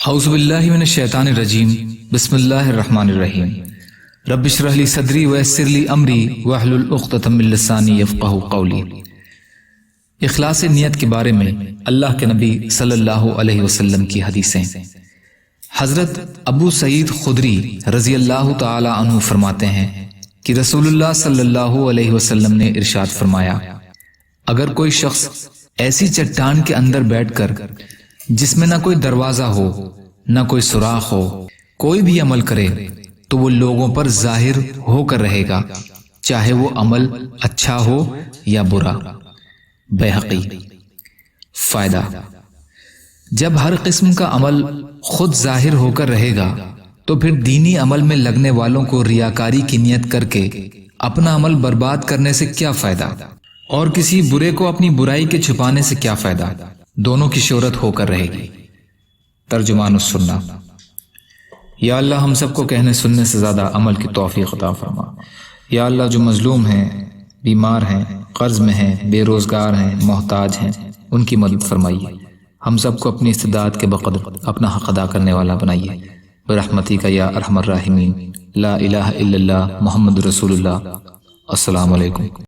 اعوذ باللہ من الشیطان الرجیم بسم اللہ الرحمن الرحیم رب اشرح لی صدری ویسر لی امری واحلل عقدۃ من لسانی یفقہوا قولی۔ اخلاص نیت کے بارے میں اللہ کے نبی صلی اللہ علیہ وسلم کی حدیثیں۔ حضرت ابو سعید خدری رضی اللہ تعالی عنہ فرماتے ہیں کہ رسول اللہ صلی اللہ علیہ وسلم نے ارشاد فرمایا، اگر کوئی شخص ایسی چٹان کے اندر بیٹھ کر جس میں نہ کوئی دروازہ ہو نہ کوئی سوراخ ہو کوئی بھی عمل کرے تو وہ لوگوں پر ظاہر ہو کر رہے گا، چاہے وہ عمل اچھا ہو یا برا۔ بیہقی۔ فائدہ: جب ہر قسم کا عمل خود ظاہر ہو کر رہے گا تو پھر دینی عمل میں لگنے والوں کو ریاکاری کی نیت کر کے اپنا عمل برباد کرنے سے کیا فائدہ، اور کسی برے کو اپنی برائی کے چھپانے سے کیا فائدہ، دونوں کی شہرت ہو کر رہے گی۔ ترجمان السنہ۔ یا اللہ ہم سب کو کہنے سننے سے زیادہ عمل کی توفیق عطا فرما۔ یا اللہ جو مظلوم ہیں، بیمار ہیں، قرض میں ہیں، بے روزگار ہیں، محتاج ہیں، ان کی مدد فرمائیے۔ ہم سب کو اپنی استطاعت کے بقدر اپنا حق ادا کرنے والا بنائیے۔ برحمتک یا ارحم الراحمین۔ لا الہ الا اللہ محمد رسول اللہ۔ السلام علیکم۔